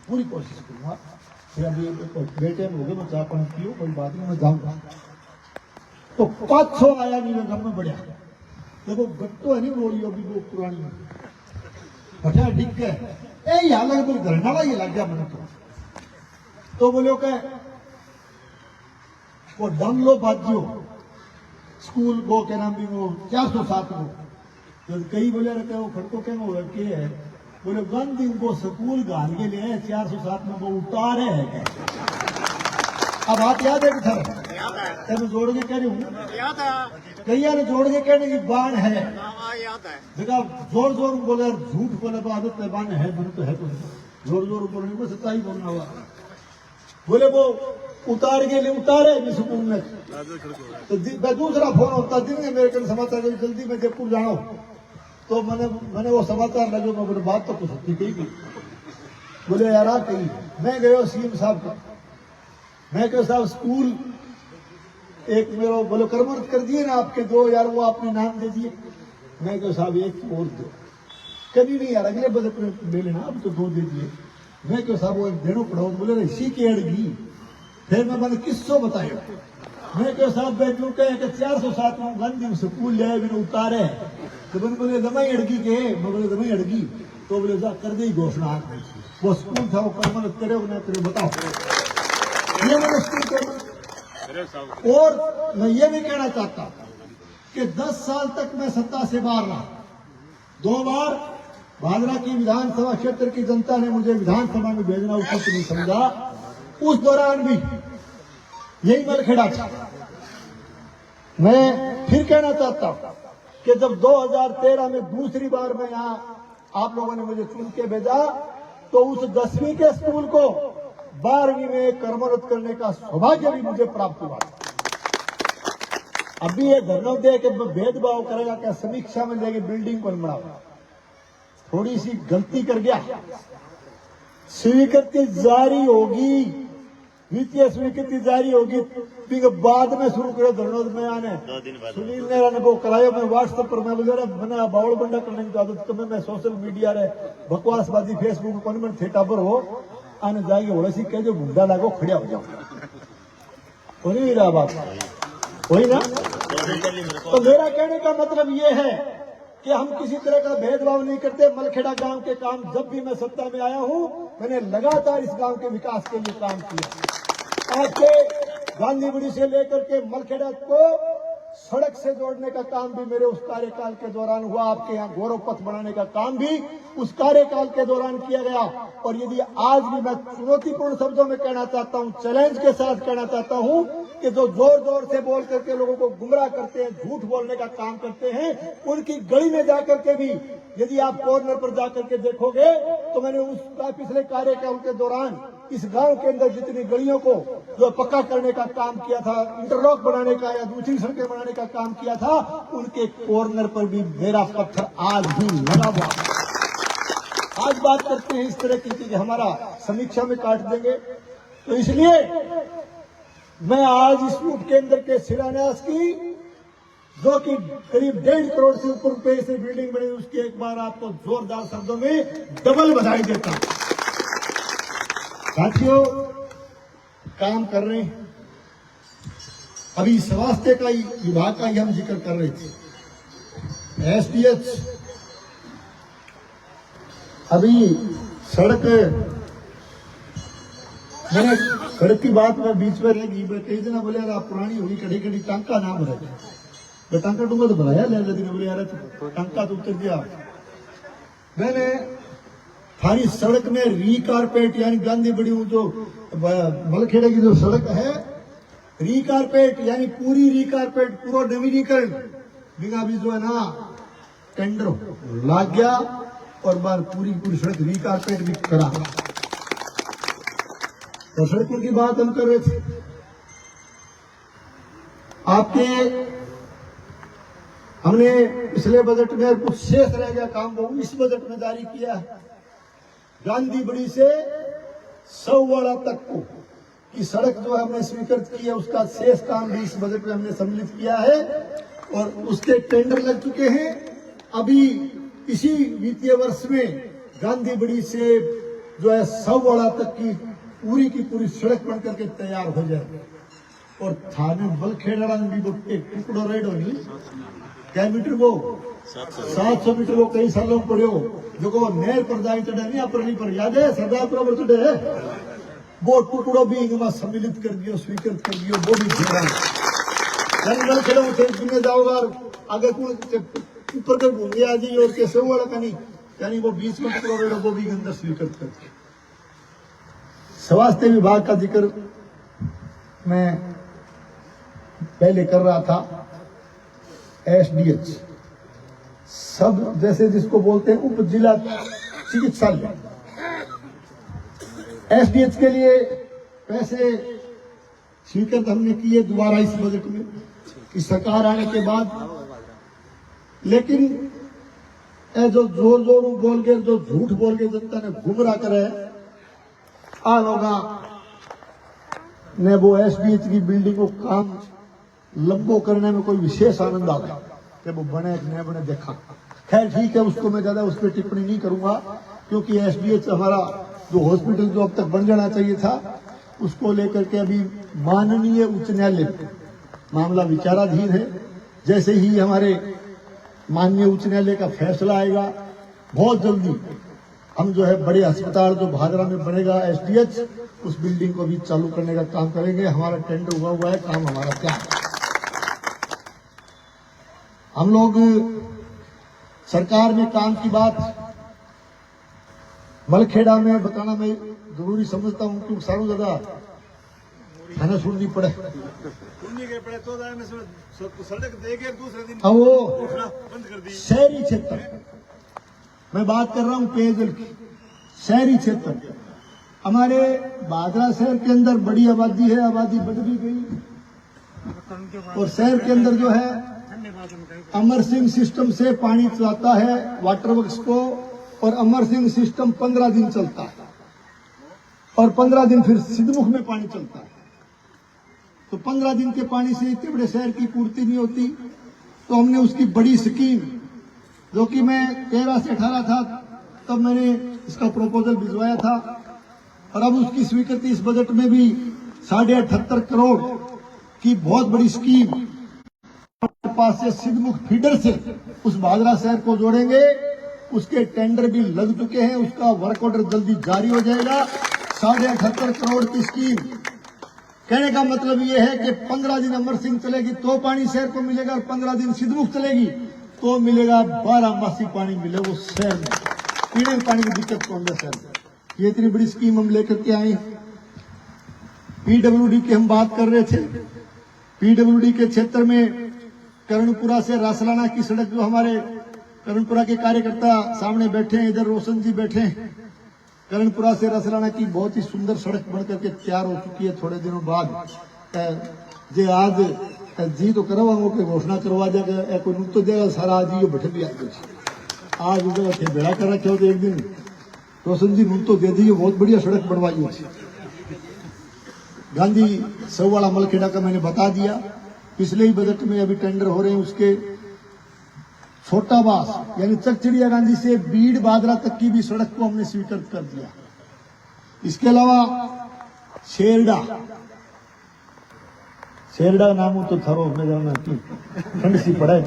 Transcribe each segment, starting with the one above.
पूरी कोशिश करूंगा। फिर अभी बेटे में हो गए, मैं चाह पानी पियो, कोई बात नहीं, मैं जाऊंगा। तो 500 आया नहीं, मैं गम में बढ़िया। देखो गट्टो है नहीं रोड़ी अभी वो पुरानी बटा डिग गए, ए यहाँ लगे बोले घर नाला ये लग गया मैंने तो बोले क्या वो डम लो बाजियो स्कूल को क्या नाम भी वो 407 को तो कई बोले रखे वो खड़को क्या वो रखे है बोले गांधी को स्कूल गाल के लिए 407 में वो उतारे है क्या। अब बात याद है कि मैं जोड़ के कह रही हूँ, कईया ने जोड़ के कहने की बाण है, देखा जोर जोर बोले झूठ बोले तो आदत है, बाण है मन तो है, तो जोर जोर बोलने में सच्चाई बोलना हुआ। बोले वो उतार के लिए उतारे स्कूल में, तो दूसरा फोन होता दिन में मेरे कल समाचार जल्दी में जयपुर जाना, तो मैंने वो समाचार लगे, मैं बोले बात तो कुछ होती कही, बोले यार कही मैं गयो सीएम साहब का, मैं कहो साहब स्कूल एक मेरा बोलो करमत कर दिए ना आपके 2 यार वो आपने नाम दे दिए, मैं कहो साहब एक और दो, कभी नहीं यार अगले बजट में ले लेना, अब तो 2 दे दिए, मैं कहो साहब वो देना पड़ो, बोले इसी की अड़गी। फिर मैंने किस्सों बताया, मैं कहो साहब बैठू कहे 407 में गांधी स्कूल ले मैंने उतारे, तो मैंने बोले दमाई अड़गी के, मैं बोले दमाई अड़गी, तो बोले जा कर दी घोषणा हाथ में, वो स्कूल था वो करमत करे ना करे बताओ, ये मैंने स्कूल। और मैं ये भी कहना चाहता कि 10 साल तक मैं सत्ता से बाहर रहा, 2 बार भादरा की विधानसभा क्षेत्र की जनता ने मुझे विधानसभा में भेजना उचित नहीं समझा, उस दौरान भी यही मलखेड़ा था। मैं फिर कहना चाहता हूं कि जब 2013 में दूसरी बार मैं यहां आप लोगों ने मुझे चुन के भेजा, तो उस 10वीं के स्कूल को 12वीं में कर्मरत करने का सौभाग्य भी मुझे प्राप्त हुआ। अभी ये धरना दे के भेदभाव करेगा क्या, समीक्षा में लेके बिल्डिंग को बढ़ावा, थोड़ी सी गलती कर गया, स्वीकृति जारी होगी, वित्तीय स्वीकृति जारी होगी, फिर बाद में शुरू करे धरना में आने। सुनील नेहरा ने वो कराया, मैं व्हाट्सएप पर मैं बोले मैंने बावड़ बंडा करने की आदत, तो मैं सोशल मीडिया रे बकवासबाजी फेसबुक पर थेटा पर हो आने जाएगी बोले सी कह जो गुंडा लागो खड़िया हो जाओ, नहीं रहा बात वही ना। तो मेरा कहने का मतलब ये है कि हम किसी तरह का भेदभाव नहीं करते। मलखेड़ा गांव के काम जब भी मैं सत्ता में आया हूं, मैंने लगातार इस गांव के विकास के लिए काम किया। आज के गांधीबुड़ी से लेकर के मलखेड़ा को सड़क से जोड़ने का काम भी मेरे उस कार्यकाल के दौरान हुआ, आपके यहाँ गौरव पथ बनाने का काम भी उस कार्यकाल के दौरान किया गया। और यदि आज भी मैं चुनौतीपूर्ण शब्दों में कहना चाहता हूं, चैलेंज के साथ कहना चाहता हूं कि जो जोर जोर से बोल करके लोगों को गुमराह करते हैं, झूठ बोलने का काम करते हैं, उनकी गली में जाकर के भी यदि आप कॉर्नर पर जाकर के देखोगे तो मैंने उस पिछले कार्यकाल के दौरान इस गांव के अंदर जितनी गलियों को जो पक्का करने का काम किया था, इंटरलॉक बनाने का या दूसरी सड़कें बनाने का काम किया था, उनके कॉर्नर पर भी मेरा पत्थर आज भी लगा हुआ। आज बात करते हैं इस तरह की कि हमारा समीक्षा में काट देंगे, तो इसलिए मैं आज इस रूप केंद्र के शिलान्यास की, जो कि करीब 1.5 करोड़ से ऊपर रुपए से बिल्डिंग बनी, उसकी एक बार आपको जोरदार शब्दों में डबल बधाई देता हूं। साथियों काम कर रहे हैं, अभी स्वास्थ्य का ही विभाग का ही हम जिक्र कर रहे थे। एसडीएच अभी सड़क, मैंने सड़क की बात में बीच में रहेगी, कई दिन बोले यार आप पुरानी होगी, कड़ी कड़ी टांका ना भरे, टांका डूंगा तो भराया ले दिन बोले यार टांका तो उतर दिया। मैंने थारी सड़क में रीकारपेट यानी गांधीबुड़ी जो मलखेड़े की जो सड़क है, रीकारपेट यानी पूरी रीकारपेट, पूरा नवीनीकरण बिना भी जो है ना टेंडर लाग गया और बार पूरी सड़क रीकारपेट भी करा। तो सड़कों की बात हम कर रहे थे, आपके हमने पिछले बजट में कुछ शेष रह गया काम, वो इस बजट में जारी किया है। गांधीबुड़ी से सौवाड़ा तक को की सड़क जो हमने स्वीकृत की है, उसका शेष काम भी इस बजट में हमने सम्मिलित किया है और उसके टेंडर लग चुके हैं। अभी इसी वित्तीय वर्ष में गांधीबुड़ी से जो है सौवाड़ा तक की पूरी सड़क बन करके तैयार हो जाए। और थाने बलखेड़ा में भी एक टुकड़ो रेड होनी क्या मीटर वो 700 मीटर वो कई सालों में पड़े जो को नहर पर जाए चढ़े नहीं अपरली पर याद है सरदार पर चढ़े है वो टुकड़ो भी इनमें सम्मिलित कर दियो स्वीकृत कर दियो वो भी जंगल खेलो उसे जाओगा आगे ऊपर कर घूम गया जी और कैसे वाला का नहीं यानी वो 20 में टुकड़ो रेड वो भी अंदर स्वीकृत कर दिया। स्वास्थ्य विभाग का जिक्र मैं पहले कर रहा था। एसडीएच सब जैसे जिसको बोलते हैं उप जिला चिकित्सालय एसडीएच के लिए पैसे स्वीकृत हमने किए दोबारा इस बजट में कि सरकार आने के बाद। लेकिन ए जो जोर जोर बोल के जो झूठ बोल के जनता ने गुमराह करे आ लोग ने वो एसडीएच की बिल्डिंग को काम लंबो करने में कोई विशेष आनंद आ गया कि वो बने न बने देखा। खैर ठीक है उसको मैं ज्यादा उस पर टिप्पणी नहीं करूंगा क्योंकि एसडीएच हमारा जो हॉस्पिटल जो अब तक बन जाना चाहिए था उसको लेकर के अभी माननीय उच्च न्यायालय मामला विचाराधीन है। जैसे ही हमारे माननीय उच्च न्यायालय का फैसला आएगा बहुत जल्दी हम जो है बड़े अस्पताल जो भादरा में बनेगा एसडीएच उस बिल्डिंग को भी चालू करने का काम करेंगे। हमारा टेंडर हुआ है काम हमारा क्या है। हम लोग सरकार में काम की बात मलखेड़ा में बताना मैं जरूरी समझता हूं क्योंकि सारू ज्यादा खाना सुननी पड़े तो सड़क देके दूसरे दिन वो बंद कर दी। शहरी क्षेत्र मैं बात कर रहा हूं पेयजल की। शहरी क्षेत्र हमारे भादरा शहर के अंदर बड़ी आबादी है आबादी बढ़ भी गई और शहर के अंदर जो है अमर सिंह सिस्टम से पानी चलाता है वाटर वर्क्स को और अमर सिंह सिस्टम 15 दिन चलता है और 15 दिन फिर सिद्धमुख में पानी चलता है। तो 15 दिन के पानी से इतने बड़े शहर की पूर्ति नहीं होती तो हमने उसकी बड़ी स्कीम जो कि मैं 13 से 18 था तब मैंने इसका प्रपोजल भिजवाया था और अब उसकी स्वीकृति इस बजट में भी 78.5 करोड़ की बहुत बड़ी स्कीम पास से सिद्धमुख फीडर से उस भादरा शहर को जोड़ेंगे। उसके टेंडर भी लग चुके हैं उसका वर्क ऑर्डर जल्दी जारी हो जाएगा। 78.5 करोड़ की स्कीम कहने का मतलब ये है कि 15 दिन अमर सिंह चलेगी तो पानी शहर को मिलेगा और 15 दिन सिद्धमुख चलेगी तो मिलेगा 12 मासी पानी मिलेगा उस शहर में। पीने पानी की दिक्कत कौन है शहर में। ये इतनी बड़ी स्कीम हम लेकर के आए। पीडब्ल्यूडी की हम बात कर रहे थे। पीडब्ल्यूडी के क्षेत्र में करणपुरा से रासलाना की सड़क जो हमारे करणपुरा के कार्यकर्ता सामने बैठे हैं इधर रोशन जी बैठे हैं। करणपुरा से रासलाना की बहुत ही सुंदर सड़क बनकर के तैयार हो चुकी है। थोड़े दिनों बाद जे आज जी तो करवाओ के घोषणा करवा देगा कोई नुक तो देगा सारा आज ये बैठे भी आज उधर भेड़ा कर रखे हो तो एक दिन रोशन जी नुक तो दे दी बहुत बढ़िया सड़क बनवाई है। गांधी सौवाड़ा मलखेड़ा का मैंने बता दिया। पिछले ही बजट में अभी टेंडर हो रहे हैं उसके छोटा बास यानी चकचिड़िया गांधी से बीड़ बादरा तक की भी सड़क को हमने स्वीकृत कर दिया। इसके अलावा शेरडा शेरडा नाम तो थरो में जाना की ठंड सी पड़े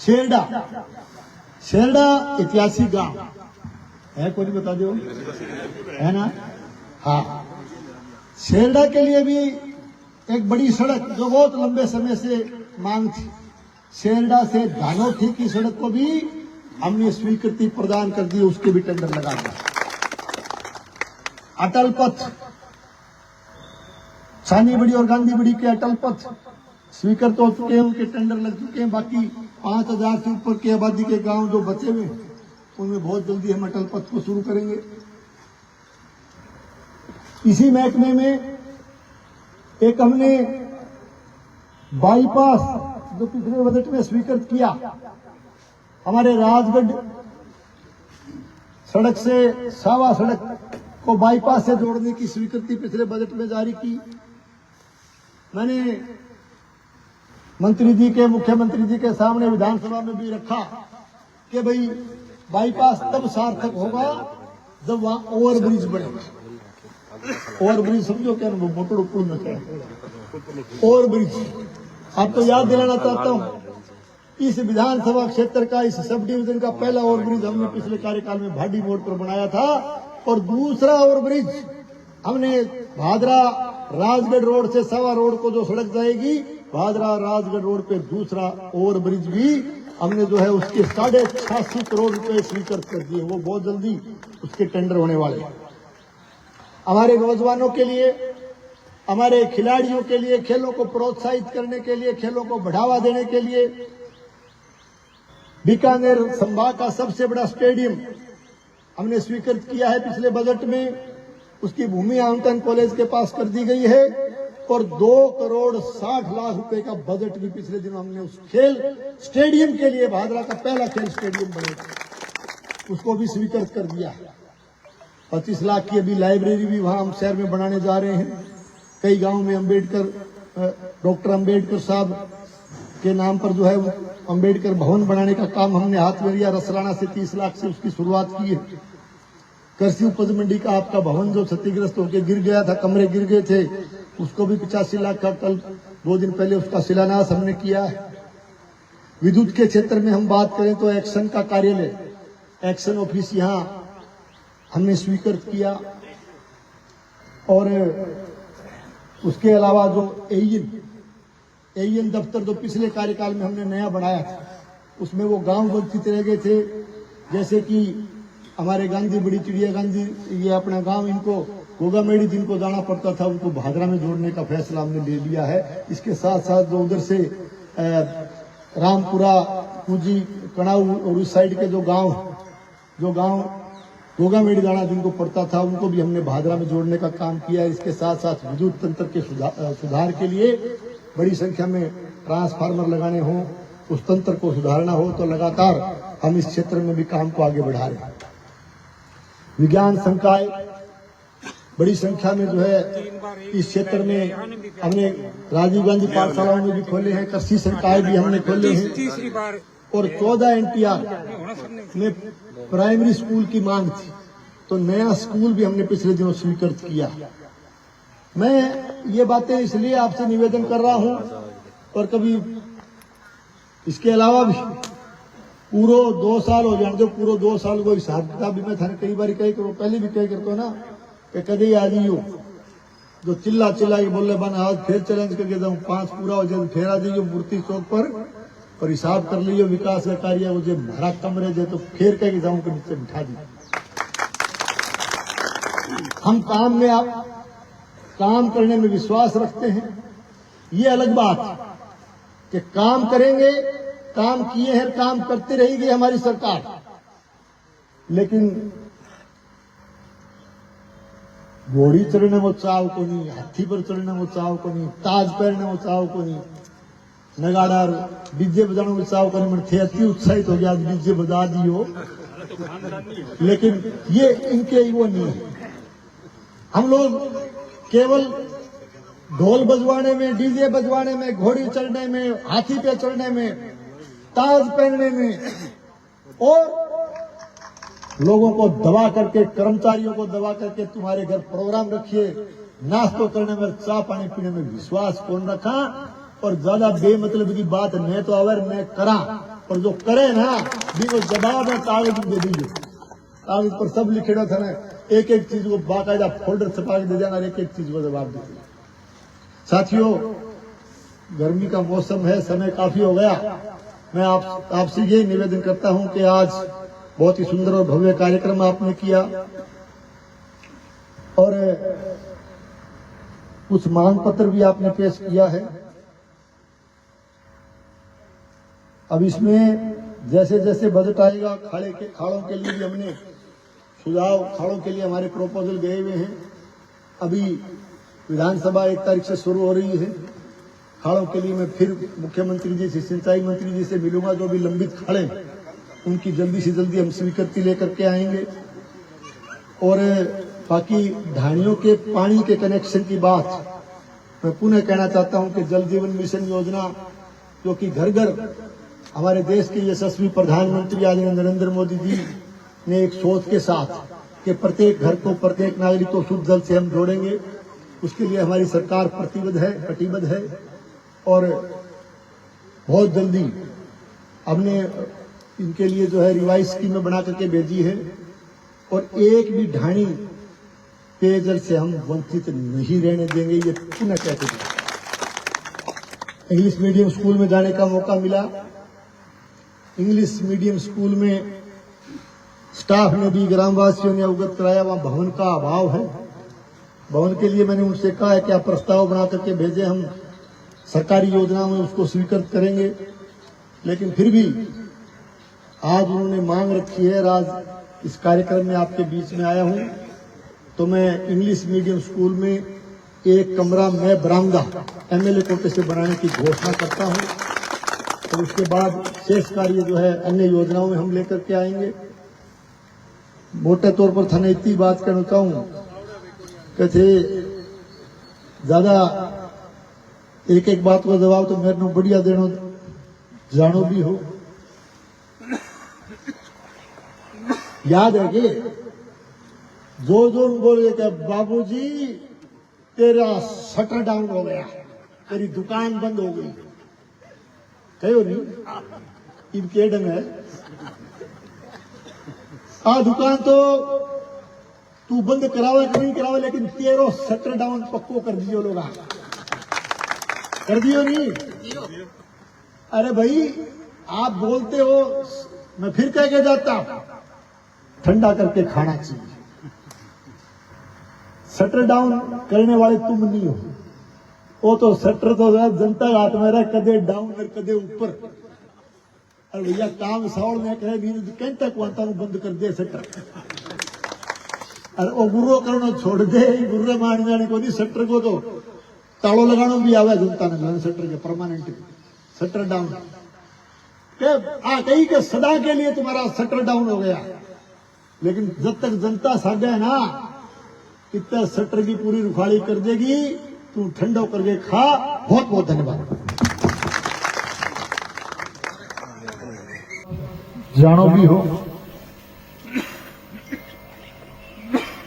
शेरडा शेरडा ऐतिहासिक गांव है कोई बता दो है ना। हाँ शेरडा के लिए भी एक बड़ी सड़क जो बहुत लंबे समय से मांग थी शेरडा से धानोठी की सड़क को भी हमने स्वीकृति प्रदान कर दी उसके भी टेंडर लगा दिया। अटल पथ छानीबड़ी और गांधीबड़ी के अटल पथ स्वीकृत हो चुके हैं उनके टेंडर लग चुके हैं। बाकी 5000 से ऊपर की आबादी के गांव जो बचे हुए उनमें बहुत जल्दी हम अटल पथ को शुरू करेंगे। इसी महकमे में एक हमने बाईपास जो पिछले बजट में स्वीकृत किया हमारे राजगढ़ सड़क से सावा सड़क को बाईपास से जोड़ने की स्वीकृति पिछले बजट में जारी की। मैंने मंत्री जी के मुख्यमंत्री जी के सामने विधानसभा में भी रखा कि भाई बाईपास तब सार्थक होगा जब वहां ओवरब्रिज बने। ओवरब्रिज समझो क्या, मोटर पुल में क्या ओवरब्रिज। आपको याद दिलाना चाहता हूं, इस विधानसभा क्षेत्र का, इस सब डिवीजन का पहला ओवरब्रिज हमने पिछले कार्यकाल में भाडी मोड़ पर बनाया था, और दूसरा ओवरब्रिज हमने भादरा राजगढ़ रोड से सवा रोड को जो सड़क जाएगी, भादरा राजगढ़ रोड पे दूसरा ओवरब्रिज भी हमने जो है उसके 86.5 करोड़ रुपए स्वीकृत कर दिए। वो बहुत जल्दी उसके टेंडर होने वाले हैं। हमारे नौजवानों के लिए, हमारे खिलाड़ियों के लिए, खेलों को प्रोत्साहित करने के लिए, खेलों को बढ़ावा देने के लिए बीकानेर संभाग का सबसे बड़ा स्टेडियम हमने स्वीकृत किया है पिछले बजट में। उसकी भूमि आवंटन कॉलेज के पास कर दी गई है, और 2,60,00,000 रुपए का बजट भी पिछले दिनों हमने उस खेल स्टेडियम के लिए, भादरा का पहला खेल स्टेडियम बनेगा, उसको भी स्वीकृत कर दिया है। 25 लाख की अभी लाइब्रेरी भी वहां हम शहर में बनाने जा रहे हैं। कई गांव में डॉक्टर अंबेडकर साहब के नाम पर जो है अंबेडकर भवन बनाने का काम हमने हाथ में लिया। रसराना से 30 लाख से उसकी शुरुआत की है। कृषि उपज मंडी का आपका भवन जो क्षतिग्रस्त होकर गिर गया था, कमरे गिर गए थे, उसको भी 85 लाख का कल 2 दिन पहले उसका शिलान्यास हमने किया है। विद्युत के क्षेत्र में हम बात करें तो एक्शन का कार्यालय, एक्शन ऑफिस यहां हमने स्वीकृत किया, और उसके अलावा जो एईएन दफ्तर जो पिछले कार्यकाल में हमने नया बनाया था, उसमें वो गांव वंचित रह गए थे, जैसे कि हमारे गांधी बड़ी चिड़िया गांधी, ये अपना गांव, इनको गोगामेड़ी जिनको जाना पड़ता था उनको भादरा में जोड़ने का फैसला हमने ले लिया है। इसके साथ साथ जो उधर से रामपुरा, पूजी, कणाऊ और उस साइड के जो गांव गोगामेड़ी जाना जिनको पड़ता था, उनको भी हमने भादरा में जोड़ने का काम किया है। इसके साथ साथ विद्युत तंत्र के सुधार के लिए बड़ी संख्या में ट्रांसफार्मर लगाने हों, उस तंत्र को सुधारना हो, तो लगातार हम इस क्षेत्र में भी काम को आगे बढ़ा रहे हैं। विज्ञान संकाय बड़ी संख्या में जो है इस क्षेत्र में हमने राजीव गांधी पाठशालाओं में भी खोले हैं, कृषि संकाय भी हमने खोले हैं, और 14 एनटीआर में प्राइमरी स्कूल की मांग थी, तो नया स्कूल भी हमने पिछले दिनों स्वीकृत किया। मैं ये बातें इसलिए आपसे निवेदन कर रहा हूं, और कभी इसके अलावा भी पूरो 2 साल हो जाने दो, पूरो 2 साल को हिसाब किताब भी मैं थाने कई बार कही करो, पहले भी कही करता ना कि कभी आ जाइयो, जो चिल्ला के बोले बन आज फिर चैलेंज करके जाऊं, 5 पूरा हो जाए फिर आ जाइयो मूर्ति चौक पर, और हिसाब कर लियो विकास का कार्य मुझे भरा कमरे दे, तो फिर कह जाऊं के नीचे बिठा दी। हम काम करने में विश्वास रखते हैं, ये अलग बात है कि काम करेंगे, काम किए हैं, काम करते रहेगी हमारी सरकार, लेकिन घोड़ी चढ़ने में चाव को नहीं, हाथी पर चढ़ने में चाव को नहीं, ताज पहनने में चाव को नहीं, नगाड़ा डीजे बजाने में चाव को नहीं। मैं थे अति उत्साहित हो गया, आज डीजे बजा दियो, लेकिन ये इनके वो नहीं है। हम लोग केवल ढोल बजवाने में, डीजे बजवाने में, घोड़ी चढ़ने में, हाथी पे चढ़ने में, ताज पहनने में, और लोगों को दबा करके, कर्मचारियों को दबा करके तुम्हारे घर प्रोग्राम रखिए, नाश्तो करने में, चाय पानी पीने में विश्वास कौन रखा, और ज्यादा बेमतलब की बात न तो अवर न करा, और जो करे ना भी जवाब है कागज दे दीजिए, कागज पर सब लिखेगा था ना, एक एक चीज को बाकायदा फोल्डर छपा के दे देना, एक एक चीज को जवाब दे देना। साथियों, गर्मी का मौसम है, समय काफी हो गया। मैं आपसे ये निवेदन करता हूं कि आज बहुत ही सुंदर और भव्य कार्यक्रम आपने किया, और कुछ मांग पत्र भी आपने पेश किया है। अब इसमें जैसे जैसे बजट आएगा, खाड़ों के लिए भी हमने सुझाव, खाड़ों के लिए हमारे प्रोपोजल गए हुए हैं। अभी विधानसभा 1 तारीख से शुरू हो रही है। खाड़ों के लिए मैं फिर मुख्यमंत्री जी से, सिंचाई मंत्री जी से मिलूंगा। जो भी लंबित खाड़े उनकी जल्दी से जल्दी हम स्वीकृति लेकर के आएंगे। और बाकी ढाणियों के पानी के कनेक्शन की बात मैं पुनः कहना चाहता हूं कि जल जीवन मिशन योजना जो कि घर घर हमारे देश के यशस्वी प्रधानमंत्री आदरणीय नरेंद्र मोदी जी ने एक सोच के साथ कि प्रत्येक घर को, प्रत्येक नागरिक को शुद्ध जल से हम जोड़ेंगे, उसके लिए हमारी सरकार कटिबद्ध है और बहुत जल्दी हमने इनके लिए जो है रिवाइज स्कीमें बना करके भेजी है और एक भी ढाणी पेयजल से हम वंचित नहीं रहने देंगे। ये पुनः कहते हैं। इंग्लिश मीडियम स्कूल में जाने का मौका मिला। इंग्लिश मीडियम स्कूल में स्टाफ ने भी, ग्रामवासियों ने अवगत कराया, वहां भवन का अभाव है। भवन के लिए मैंने उनसे कहा है कि आप प्रस्ताव बना करके भेजे, हम सरकारी योजनाओं में उसको स्वीकृत करेंगे। लेकिन फिर भी आज उन्होंने मांग रखी है। आज इस कार्यक्रम में आपके बीच में आया हूं तो मैं इंग्लिश मीडियम स्कूल में एक कमरा में बरामदा एमएलए कोटे से बनाने की घोषणा करता हूं और उसके बाद शेष कार्य जो है अन्य योजनाओं में हम लेकर के आएंगे। मोटे तौर पर थाने इतनी बात कहना चाहूं कि थे ज्यादा एक एक बात को जवाब तो मेरे को बढ़िया देना जानो भी हो। याद है कि जोर जोर बोले कि बाबूजी तेरा शटर डाउन हो गया, तेरी दुकान बंद हो गई। कहो नहीं इनके ढंग है, दुकान तो तू बंद करावे कि नहीं करावे, लेकिन तेरो शटर डाउन पक्को कर दियो लोग, कर दियो नहीं। अरे भाई आप बोलते हो, मैं फिर कह के जाता, ठंडा करके खाना चाहिए। शटर डाउन करने वाले तुम नहीं हो, वो तो शटर तो जनता हाथ में रहा, कदे डाउन और कदे ऊपर। अरे भैया काम सावड़ ने कहे कहता कुआता बंद कर दे शटर, अरे वो गुर्रो करना छोड़ दे, गुर्रे मान जाने को नहीं। शटर को तो तालो लगाना भी आवे जनता ने, शटर के परमानेंट शटर डाउन कही के सदा के लिए तुम्हारा शटर डाउन हो गया। लेकिन जब तक जनता सागे है ना, इतना शटर की पूरी रुखाड़ी कर देगी, तू ठंडो करके खा। बहुत बहुत धन्यवाद। जानो भी हो,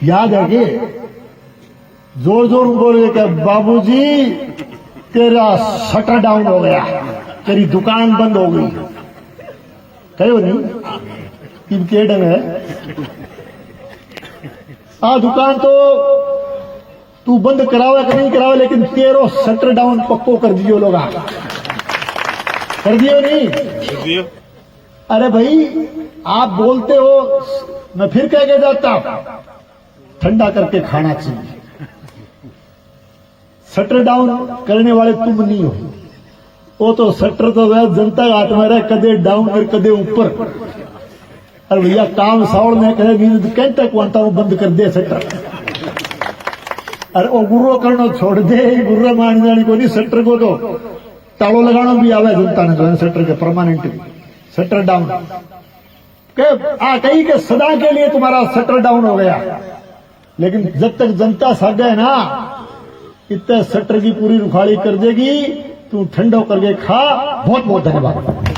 याद है कि जोर जोर बोले कि बाबूजी तेरा शटर डाउन हो गया, तेरी दुकान बंद हो गई। कहो नहीं इनके ढंग है, दुकान तो तू बंद करावे कि नहीं करावे, लेकिन तेरो शटर डाउन पक्को कर दियो लोग, कर दियो नहीं। अरे भाई आप बोलते हो, मैं फिर कह के जाता, ठंडा करके खाना चाहिए। शटर डाउन करने वाले तुम नहीं हो, वो तो शटर तो जनता हाथ में रहा, कदे डाउन और कदे ऊपर। अरे भैया काम सावड़ ने कहे कहता कुआता बंद कर दे शटर, अरे वो गुर्रो करना छोड़ दे, गुर्रा मान जाने को नहीं। शटर को तो तालो लगाना भी आवे जनता ने, शटर के परमानेंट शटर डाउन कही के सदा के लिए तुम्हारा शटर डाउन हो गया। लेकिन जब तक जनता सागे है ना, इतने शटर की पूरी रुखाड़ी कर देगी, तू ठंडो करके खा। बहुत बहुत धन्यवाद।